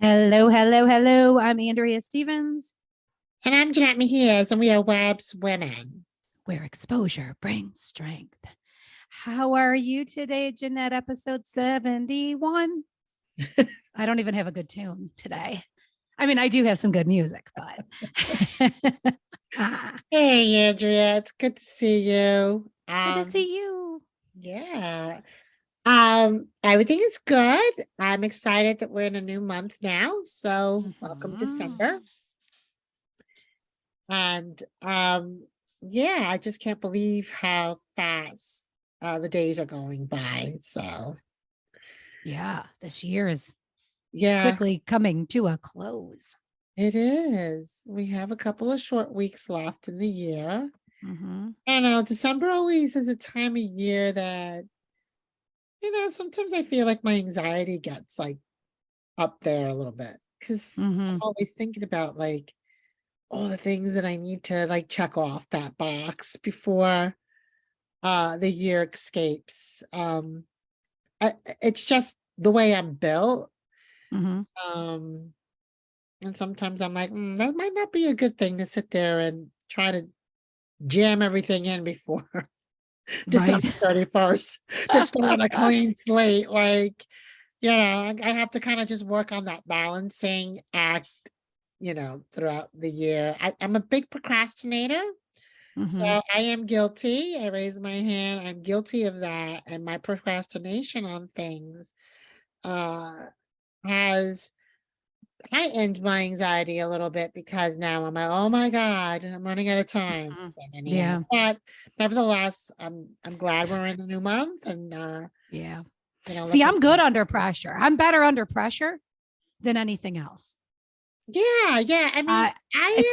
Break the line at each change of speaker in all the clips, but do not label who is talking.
Hello, hello, hello. I'm Andrea Stevens,
And I'm Jeanette Mejias, and we are Webs Women.
where exposure brings strength. How are you today, Jeanette? Episode 71. I don't even have a good tune today. I mean, I do have some good music, but
Hey, Andrea, it's good to see you.
good to see you.
Yeah. Everything is good. I'm excited that we're in a new month now. So welcome December.
Mhm.
And yeah, I just can't believe how fast the days are going by. So
Yeah, this year is
yeah,
quickly coming to a close.
it is. We have a couple of short weeks left in the year.
Mm-hmm.
I don't know, December always is a time of year that sometimes I feel like my anxiety gets like up there a little bit because I'm
Mm-hmm.
always thinking about like all the things that I need to like check off that box before the year escapes. It's just the way I'm built.
Mm-hmm.
Um, and sometimes I'm like, that might not be a good thing to sit there and try to jam everything in before
Right.
December 31st to start on a clean slate. Like, I have to kind of just work on that balancing act, throughout the year. I'm a big procrastinator. So
Mm-hmm.
I am guilty. I raise my hand. I'm guilty of that. And my procrastination on things uh has heightened my anxiety a little bit because now I'm like, oh my God, I'm running out of time.
Mm-hmm.
So anyhow,
Yeah.
but nevertheless, I'm glad we're in a new month and
Yeah. See,
looking
I'm good
forward
under
to it.
pressure. I'm better under pressure than anything else.
Yeah, yeah. I mean, I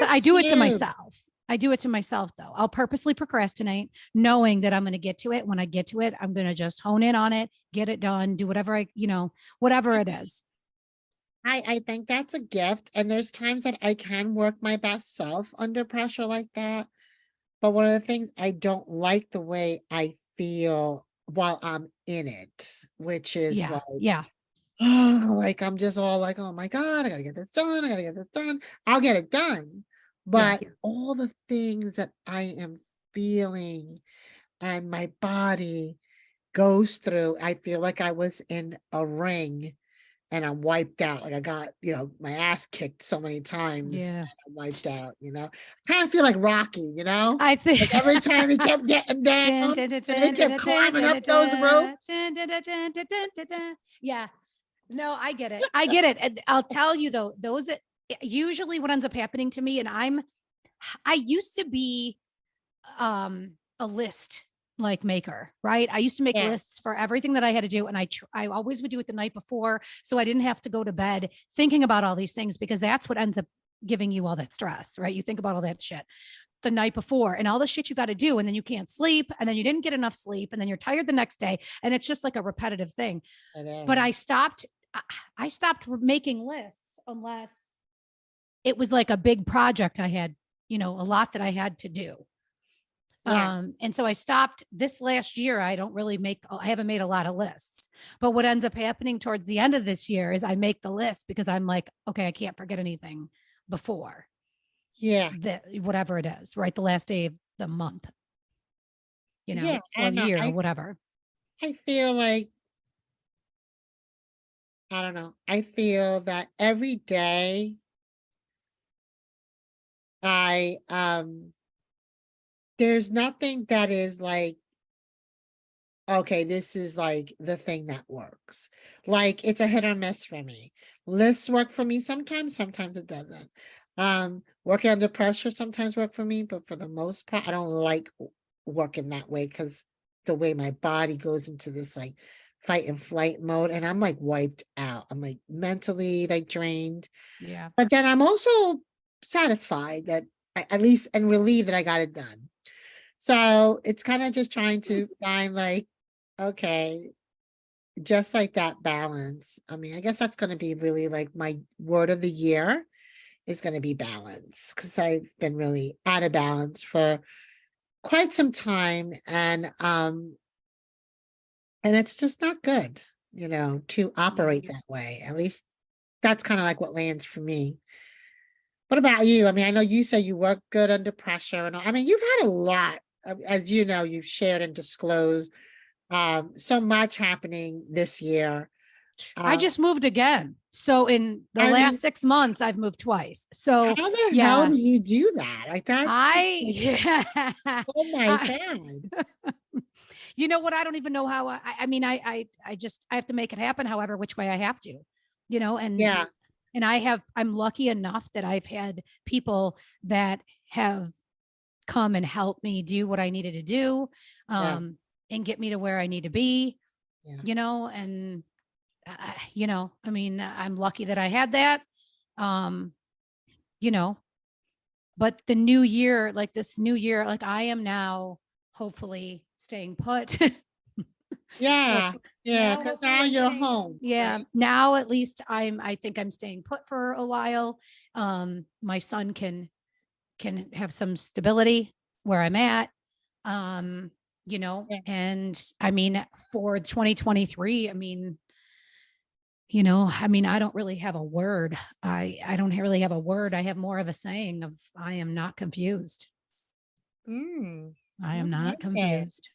am
I do it to
too.
myself. I do it to myself though. I'll purposely procrastinate, knowing that I'm going to get to it. When I get to it, I'm going to just hone in on it, get it done, do whatever whatever it is.
I think that's a gift. And there's times that I can work my best self under pressure like that. But one of the things I don't like the way I feel while I'm in it, which is
Yeah.
like,
Yeah.
oh, like I'm just all like, oh my God, I gotta get this done. I gotta get this done. I'll get it done.
Yeah.
But all the things that I am feeling and my body goes through, I feel like I was in a ring and I'm wiped out. Like I got, my ass kicked so many times
Yeah.
and I'm wiped out, Kind of feel like Rocky.
I think
Like every time he kept getting down and he kept climbing up those ropes.
yeah. No, I get it. I get it. And I'll tell you though, those usually what ends up happening to me, and I used to be a list like maker, right? I used to make
Yeah,
lists for everything that I had to do, and I always would do it the night before, so I didn't have to go to bed thinking about all these things, because that's what ends up giving you all that stress, right? You think about all that shit the night before and all the shit you got to do, and then you can't sleep, and then you didn't get enough sleep, and then you're tired the next day, and it's just like a repetitive thing.
it
But
is.
I stopped making lists unless it was like a big project I had, a lot that I had to do.
Yeah.
And so I stopped this last year. I haven't made a lot of lists. But what ends up happening towards the end of this year is I make the list because I'm like, okay, I can't forget anything before
Yeah.
whatever it is, right? The last day of the month,
Yeah. I
or
don't know.
year or whatever.
I feel like, I don't know. I feel that every day I there's nothing that is like, okay, this is like the thing that works. Like it's a hit or miss for me. Lists work for me sometimes it doesn't. Working under pressure sometimes work for me, but for the most part, I don't like working that way because the way my body goes into this like fight and flight mode, and I'm like wiped out. I'm like mentally like drained,
Yeah.
but then I'm also satisfied that at least and relieved that I got it done. So it's kind of just trying to find like, okay, just like that balance. I mean, I guess that's going to be really like my word of the year is going to be balance because I've been really out of balance for quite some time, and it's just not good, to operate
Yeah.
that way. At least that's kind of like what lands for me. What about you? I mean, I know you say you work good under pressure and all. I mean, you've had a lot, as you know, you've shared and disclosed so much happening this year.
I
Uh,
just moved again. So in the
I
last
mean,
6 months, I've moved twice. So
how the hell
yeah,
do you do that? Like that's just
I,
like,
yeah,
oh my
I,
God.
you know what? I don't even know how I mean, I have to make it happen however, which way I have to, you know,
Yeah,
and I'm lucky enough that I've had people that have come and help me do what I needed to do,
yeah,
and get me to where I need to be,
yeah,
you know, and, you know, I mean, I'm lucky that I had that, um, you know, but the new year, like this new year, like I am now hopefully staying put.
yeah,
Let's
yeah.
now
Because now
hopefully I'm
you're
staying.
home,
Yeah,
right?
now at least I think I'm staying put for a while. My son can have some stability where I'm at. Um, you know,
Yeah.
and I mean for 2023, I mean, you know, I mean, I don't really have a word. I don't really have a word. I have more of a saying of I am not confused.
Mm,
I
I
am not
like that.
confused.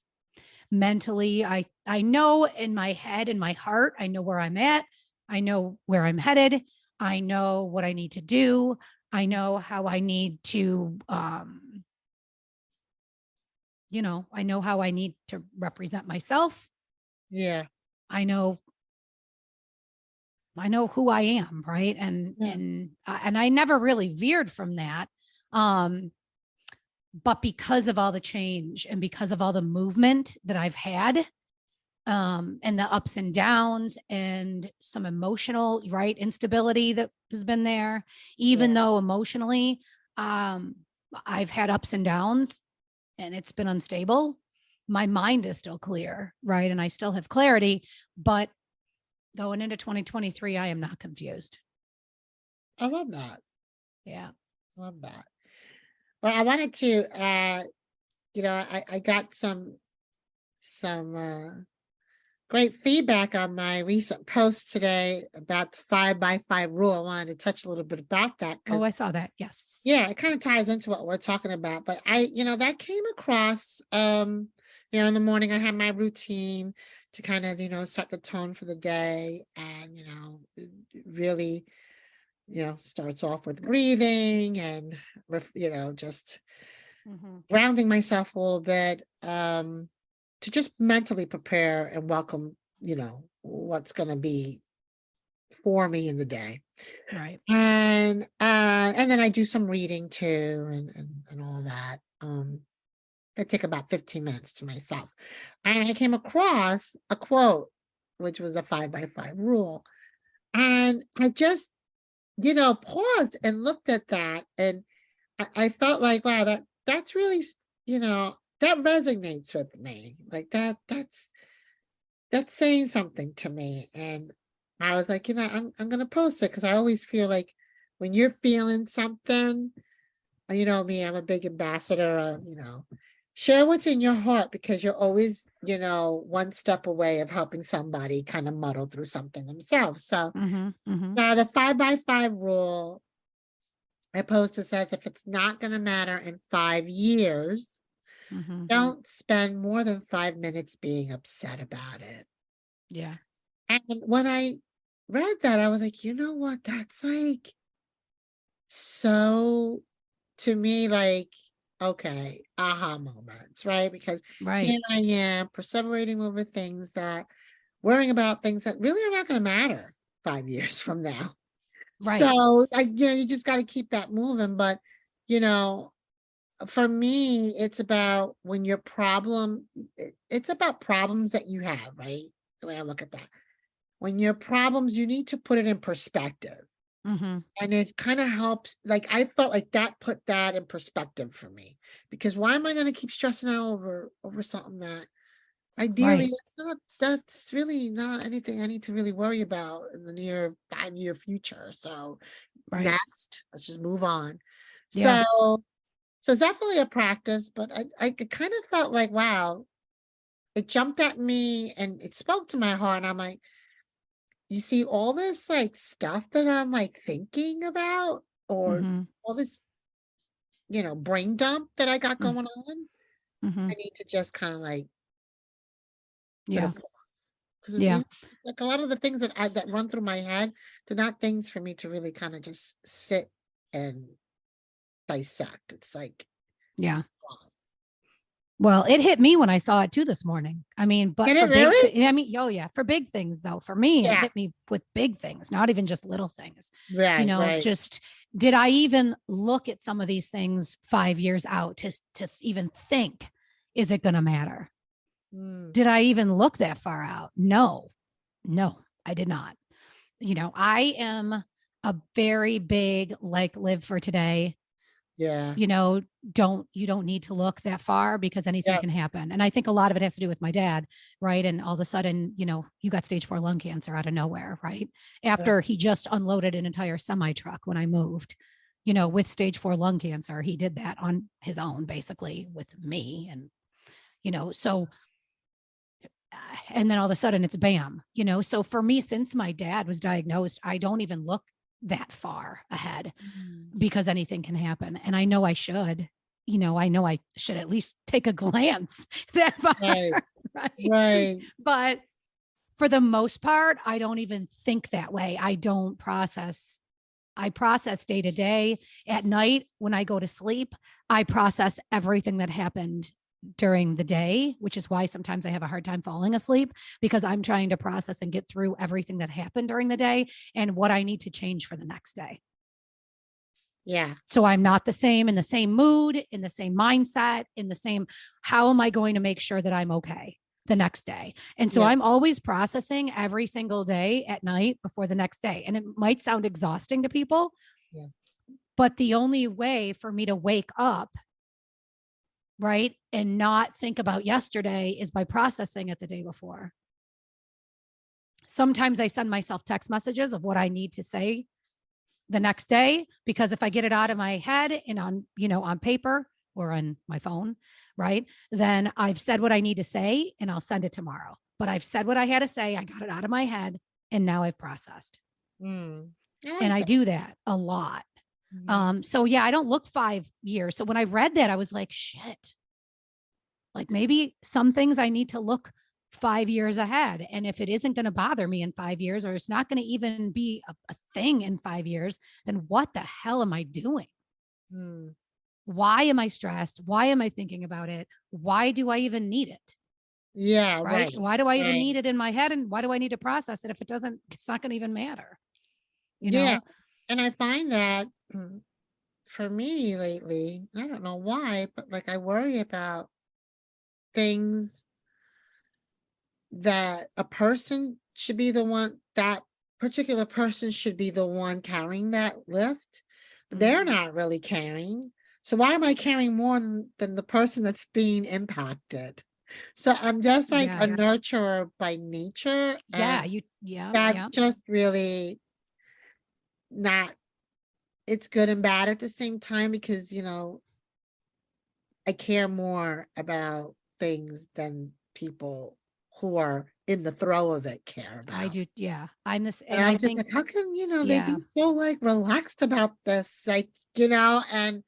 Mentally, I know in my head and my heart, I know where I'm at. I know where I'm headed. I know what I need to do. I know how I need to you know, I know how I need to represent myself.
Yeah,
I I know who I am, right?
yeah,
And I never really veered from that. Um but because of all the change and because of all the movement that I've had, and the ups and downs and some emotional, right, instability that has been there, even
yeah.
though emotionally, um, I've had ups and downs and it's been unstable. My mind is still clear, right? And I still have clarity, but going into 2023, I am not confused.
I love that.
Yeah.
I love that. Well, I wanted to I got some great feedback on my recent post today about the 5 by 5 rule. I wanted to touch a little bit about that
Oh,
because
I saw that. Yes.
yeah, it kind of ties into what we're talking about. But that came across in the morning I have my routine to kind of, set the tone for the day and, it really, starts off with breathing and just
Mm-hmm.
grounding myself a little bit, to just mentally prepare and welcome, what's going to be for me in the day.
Right.
And then I do some reading too and all that. I take about 15 minutes to myself. And I came across a quote, which was the 5 by 5 rule. And I just, paused and looked at that and I felt like, wow, that's really, that resonates with me. Like that's saying something to me. And I was like, I'm gonna post it because I always feel like when you're feeling something, you know me, I'm a big ambassador of, share what's in your heart because you're always, one step away of helping somebody kind of muddle through something themselves. So
Mm-hmm. Mm-hmm.
now the 5 by 5 rule, I posted says if it's not gonna matter in 5 years,
Mm-hmm.
don't spend more than 5 minutes being upset about it.
Yeah.
And when I read that, I was like, you know what? That's like so to me, like, okay, aha moments, right? Because
Right.
here I am perseverating over things that worrying about things that really are not going to matter 5 years from now.
Right.
So you just got to keep that moving. But, you know, for me, it's about when your problem, it's about problems that you have, right? The way I look at that. When your problems, you need to put it in perspective.
Mm-hmm.
And it kind of helps. Like I felt like that put that in perspective for me. Because why am I going to keep stressing out over something that ideally
Right.
it's not that's really not anything I need to really worry about in the near 5 year future. So
Right.
next, let's just move on.
Yeah.
So it's definitely a practice, but I kind of felt like, wow, it jumped at me and it spoke to my heart. And I'm like, you see all this like stuff that I'm like thinking about, or
Mhm.
all this, brain dump that I got
Mm,
going on. I
mhm.
need to just kind of like put a
Yeah.
pause. Because it's,
Yeah.
like a lot of the things that run through my head, they're not things for me to really kind of just sit and dissect. It's like,
Yeah.
wow.
Well, it hit me when I saw it too this morning. I mean, but
Did
for
it really?
I mean, oh yeah, for big things though. For me, it
Yeah.
hit me with big things, not even just little things.
Right, right.
Just did I even look at some of these things 5 years out to even think, is it going to matter?
Mm,
Did I even look that far out? No, no, I did not. I am a very big like live for today.
yeah.
you know you don't need to look that far because anything
Yeah.
can happen. And I think a lot of it has to do with my dad, right? And all of a sudden, you got stage 4 lung cancer out of nowhere, right?
uh,
After he just unloaded an entire semi truck when I moved, with stage 4 lung cancer. He did that on his own, basically, with me. And so and then all of a sudden it's bam. So for me, since my dad was diagnosed, I don't even look that far ahead
mm,
because anything can happen. And I know I should, I know I should at least take a glance that far,
right,
right?
right.
But for the most part, I don't even think that way. I process day to day. At night, when I go to sleep, I process everything that happened during the day, which is why sometimes I have a hard time falling asleep because I'm trying to process and get through everything that happened during the day and what I need to change for the next day.
Yeah,
So I'm not in the same mood, in the same mindset, in the same, how am I going to make sure that I'm okay the next day? And so
yeah,
I'm always processing every single day at night before the next day. And it might sound exhausting to people,
yeah,
but the only way for me to wake up, right, and not think about yesterday is by processing it the day before. Sometimes I send myself text messages of what I need to say the next day, because if I get it out of my head and on paper or on my phone, right, then I've said what I need to say and I'll send it tomorrow. But I've said what I had to say, I got it out of my head, and now I've processed.
mm. I
And
like
I
that.
do that a lot.
Mhm.
So yeah, I don't look 5 years. So when I read that, I was like, shit, like maybe some things I need to look 5 years ahead. And if it isn't going to bother me in 5 years, or it's not going to even be a thing in 5 years, then what the hell am I doing?
Mm.
Why am I stressed? Why am I thinking about it? Why do I even need it?
Yeah,
Right?
right,
Why do I even
right.
need it in my head? And why do I need to process it if it's not going to even matter? You
Yeah,
know?
and I find that, for me lately, I don't know why, but, like, I worry about things that a person should be the one that particular person should be the one carrying that lift, but they're
Mhm.
not really carrying. So why am I carrying more than the person that's being impacted? So I'm just like
Yeah.
a nurturer by nature,
Yeah.
and
Yeah.
that's
Yeah.
just really not, it's good and bad at the same time because, I care more about things than people who are in the throw of it care
I
about.
do. Yeah. I'm this.
And
And I
I'm just
think,
like, how can, they
yeah,
be so like relaxed about this? Like, and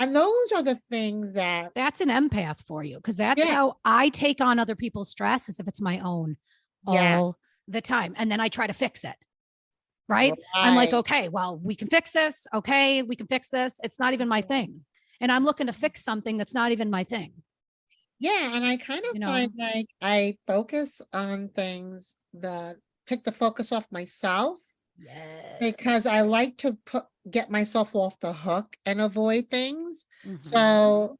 those are the things that,
that's an empath for you, because that's
yeah,
how I take on other people's stress as if it's my own
yeah,
all the time. And then I try to fix it. Right. I'm like,
right.
okay, well, we can fix this. Okay. We can fix this. It's not even my thing. And I'm looking to fix something that's not even my thing,
Yeah, and I kind of
you
find
know?
like I focus on things that take the focus off myself because
Yes.
I like to get myself off the hook and avoid things.
Mm-hmm.
So,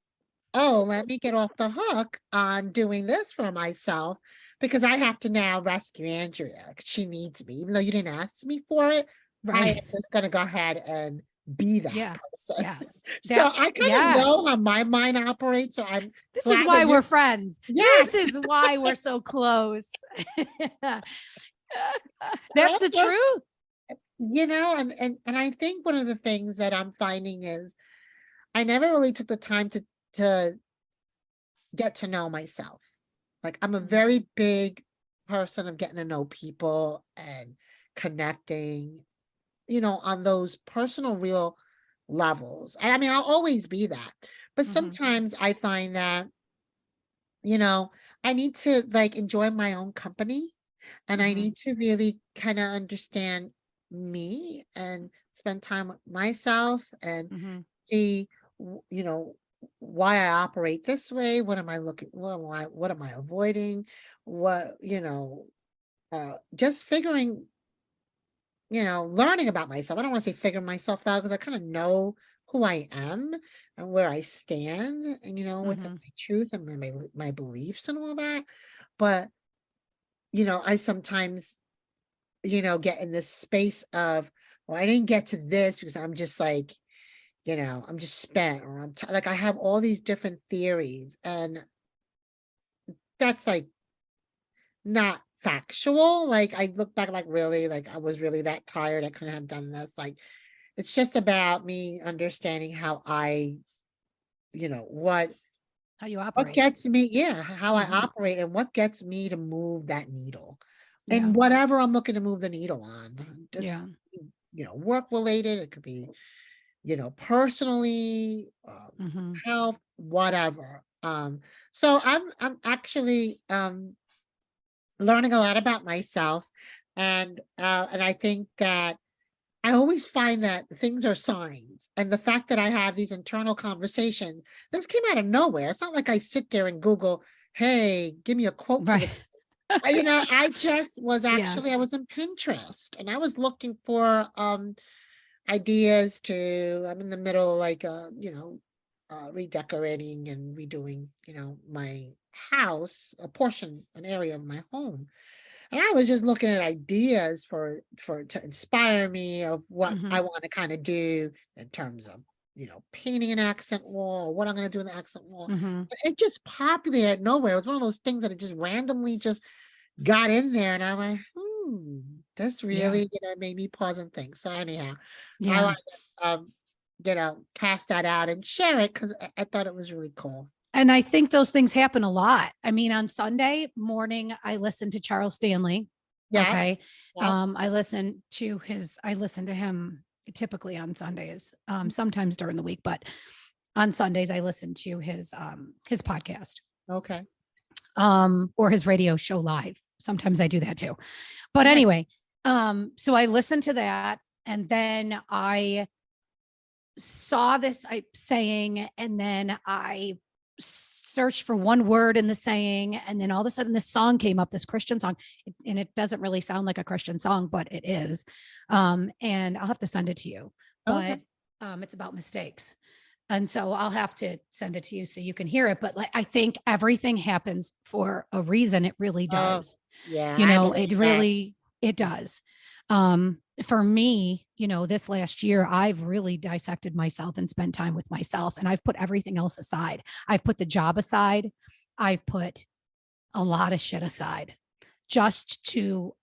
oh, let me get off the hook on doing this for myself because I have to now rescue Andrea. 'Cause she needs me, even though you didn't ask me for it. I am
Right.
just gonna go ahead and be that
Yeah.
person.
Yes.
So I kind of
Yes.
know how my mind operates. So I'm
This is
glad that
why
you,
we're friends. This
yes,
is why we're so close.
I'm
That's the
just,
truth.
and I think one of the things that I'm finding is I never really took the time to get to know myself. Like I'm a
Mm.
very big person of getting to know people and connecting, on those personal, real levels. And I mean, I'll always be that. But
Hmm.
sometimes I find that, you know, I need to like enjoy my own company, and I
Hmm.
need to really kind of understand me and spend time with myself and
Hmm.
see, why I operate this way. What am I avoiding? What, just figuring, learning about myself. I don't want to say figure myself out because I kind of know who I am and where I stand, and within
Hmm.
my truth and my beliefs and all that. But I sometimes get in this space of, well, I didn't get to this because I'm just like, I'm just spent, or like I have all these different theories, and that's like not factual. Like I look back, like really, like I was really that tired. I couldn't have done this. Like it's just about me understanding how I, you know, what
How you
what
operate.
gets me, yeah, how I
Hmm.
operate and what gets me to move that needle.
Yeah.
And whatever I'm looking to move the needle on. Just,
Yeah.
work related, it could be, personally,
Hmm.
health, whatever. So I'm actually learning a lot about myself, and I think that I always find that things are signs, and the fact that I have these internal conversations, this came out of nowhere. It's not like I sit there and Google, "Hey, give me a quote for
Right.
the." I just was
Yeah.
actually I was in Pinterest and I was looking for ideas to. I'm in the middle, like, redecorating and redoing, my house, an area of my home. And I was just looking at ideas for to inspire me of what
Hmm.
I want to kind of do in terms of, painting an accent wall, or what I'm going to do in the accent wall.
Hmm.
But it just populated out of nowhere. It was one of those things that it just randomly just got in there, and I'm like, this
Yeah.
really, made me pause and think. So anyhow, I
Yeah.
want to, cast that out and share it because I thought it was really cool.
And I think those things happen a lot. I mean, on Sunday morning, I listen to Charles Stanley.
Yep.
Okay.
Yep.
I listen to him typically on Sundays, sometimes during the week, but on Sundays, I listen to his podcast,
Okay.
or his radio show live. Sometimes I do that too. But
Nice.
anyway, so I listened to that, and then I saw this saying, and then I searched for one word in the saying, and then all of a sudden this song came up, this Christian song, and it doesn't really sound like a Christian song, but it is. And I'll have to send it to you,
Okay.
but it's about mistakes. And so I'll have to send it to you so you can hear it. But like, I think everything happens for a reason. It really
Oh,
does.
yeah,
You
I
know,
believe
it
that.
really, it
Yeah.
does. For me, this last year, I've really dissected myself and spent time with myself, and I've put everything else aside. I've put the job aside. I've put a lot of shit aside just to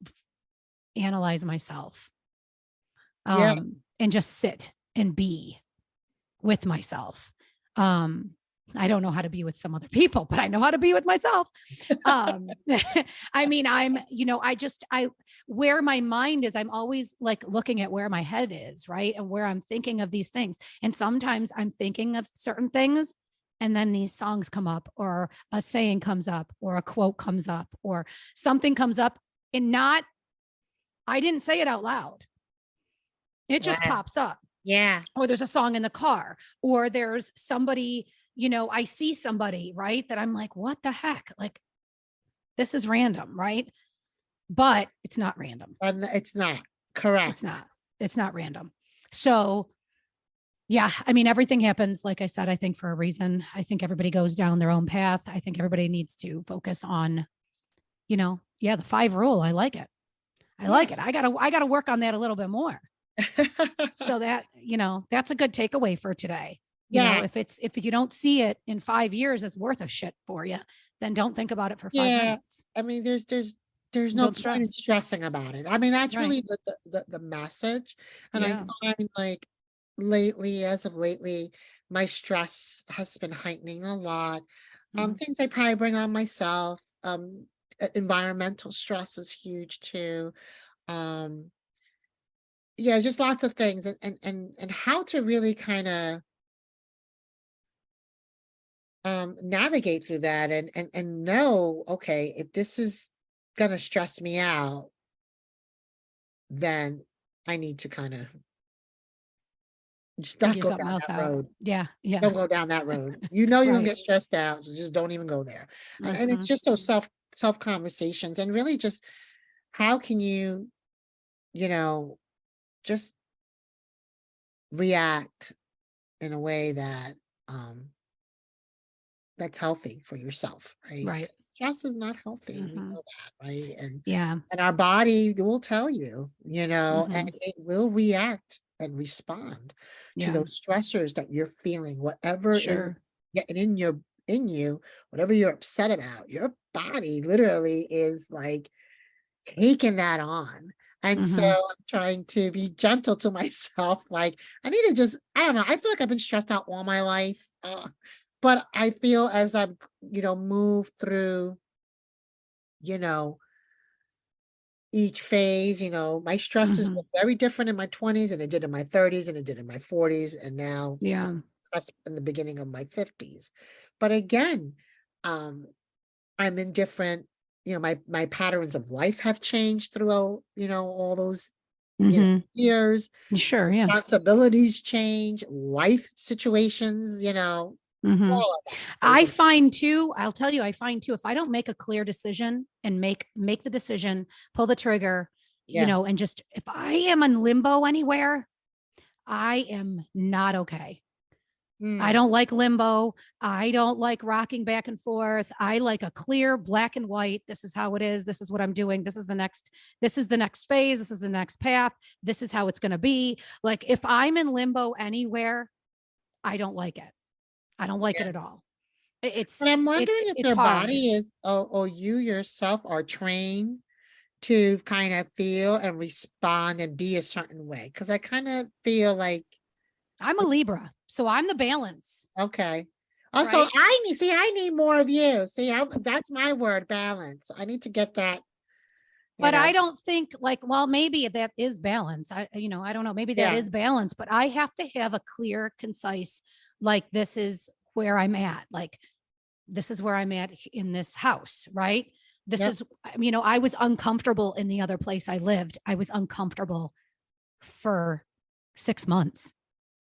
analyze myself,
Yeah.
and just sit and be with myself. Um, I don't know how to be with some other people, but I know how to be with myself. um I mean, I where my mind is, I'm always like looking at where my head is, right, and where I'm thinking of these things, and sometimes I'm thinking of certain things, and then these songs come up, or a saying comes up, or a quote comes up, or something comes up, and not I didn't say it out loud, it just
Wow.
pops up.
Yeah.
Or there's a song in the car, or there's somebody, I see somebody, right, that I'm like, what the heck, like, this is random, right? But it's not random.
And it's not. Correct.
It's not. It's not random. So, yeah, I mean, everything happens, like I said, I think for a reason. I think everybody goes down their own path. I think everybody needs to focus on, yeah, the 5 rule. I like it. I
Yeah.
like it. I gotta work on that a little bit more. So that, that's a good takeaway for today.
Yeah.
If you don't see it in 5 years as worth a shit for you, then don't think about it for five
Yeah.
minutes.
I mean, there's no
Don't
point in
stress.
stressing about it. I mean, that's
Right.
really the message. And I
Yeah.
find like as of lately, my stress has been heightening a lot.
Hmm.
Things I probably bring on myself. Environmental stress is huge too. Um, yeah, just lots of things, and how to really kind of navigate through that, and know, okay, if this is gonna stress me out, then I need to kind of just not
Figure
go
something
down
else
that
out.
road.
Yeah. Yeah.
Don't go down that road. You know you're gonna
Right.
get stressed out, so just don't even go there. And it's
Hmm.
just those self conversations, and really just how can you, you know, just react in a way that that's healthy for yourself, right?
Right.
'Cause stress is not healthy. We
Hmm.
know that, right?
Yeah.
And our body will tell you, and
Hmm.
it will react and respond to
Yeah.
those stressors that you're feeling, whatever is
Sure.
getting in you, whatever you're upset about, your body literally is like taking that on. And so
Hmm.
I'm trying to be gentle to myself. Like, I need to just, I don't know. I feel like I've been stressed out all my life. But I feel as I've, moved through, you know, each phase, my stresses
Hmm.
look very different in my 20s and it did in my 30s and it did in my 40s. And now
Yeah.
that's in the beginning of my 50s. But again, um, I'm in different, my patterns of life have changed throughout, all those,
Hmm.
years.
Sure. Yeah.
Responsibilities change, life situations,
Hmm.
all of that plays
I
in.
find too, I'll tell you, I find too, if I don't make a clear decision and make the decision, pull the trigger,
Yeah.
and just if I am in limbo anywhere, I am not okay. I
Mm,
don't like limbo. I don't like rocking back and forth. I like a clear black and white. This is how it is. This is what I'm doing. This is the next phase. This is the next path. This is how it's going to be. Like if I'm in limbo anywhere, I don't like it. I don't like it
yeah.
at all. It's
But I'm wondering if
it's
your
hard.
body is, or you yourself are trained to kind of feel and respond and be a certain way. Because I kind of feel like,
I'm a Libra, so I'm the balance,
okay. Also,
right?
I need more of you. See, that's my word, balance. I need to get that, you
But
know.
I don't think like, well, maybe that is balance. I don't know. Maybe that
Yeah.
is balance, but I have to have a clear, concise, like this is where I'm at. Like this is where I'm at in this house, right? This
Yep.
is, I was uncomfortable in the other place I lived. I was uncomfortable for 6 months.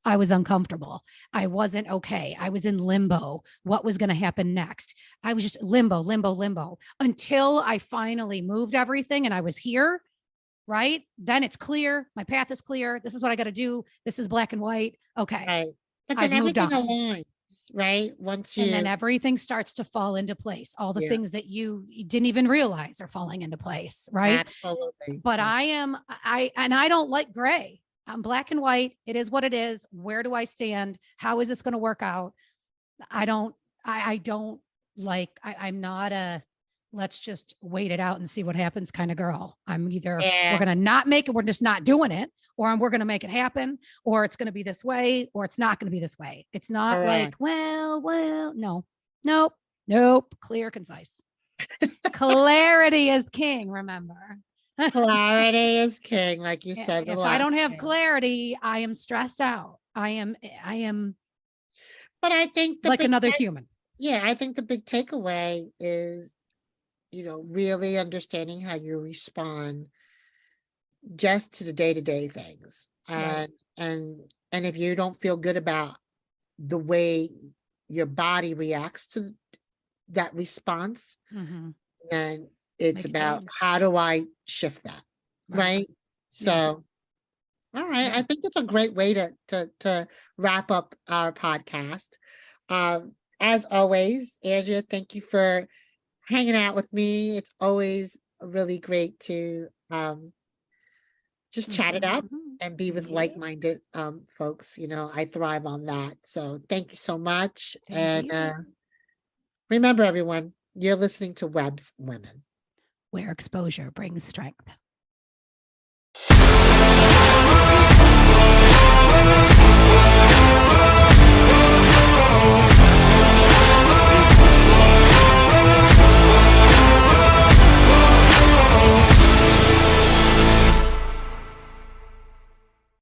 I was uncomfortable. I wasn't okay. I was in limbo. What was going to happen next? I was just limbo, limbo, limbo until I finally moved everything and I was here, right? Then it's clear. My path is clear. This is what I got to do. This is black and white. Okay.
Right. But then
I've moved
everything
on.
aligns, right? Once
And then
you,
everything starts to fall into place. All the
yeah,
things that you didn't even realize are falling into place, right?
absolutely.
But
Yeah.
I don't like gray. I'm black and white. It is what it is. Where do I stand? How is this going to work out? I don't, I don't I'm not a, let's just wait it out and see what happens kind of girl. I'm either, we're
Yeah.
going to not make it, we're just not doing it, or we're going to make it happen, or it's going to be this way, or it's not going to be this way. It's not like,
Correct.
no, nope, nope, clear, concise. Clarity is king, remember?
Clarity is king, like you said the
If I don't
last
have
time.
clarity, I am stressed out. I am
But I think
like another human.
I think the big takeaway is, really understanding how you respond just to the day-to-day things.
Right.
And if you don't feel good about the way your body reacts to that response,
Mm-hmm.
then it's
Make a
about
change.
how do I shift that,
Right.
right?
Yeah.
So, all right, I
Yeah.
think that's a great way to wrap up our podcast. As always, Andrea, thank you for hanging out with me. It's always really great to just chat it up
Mm-hmm.
and be with
Yeah.
like-minded folks. I thrive on that. So thank you so much.
Thank
And
you.
remember, everyone, you're listening to Webb's Women.
Where exposure brings strength.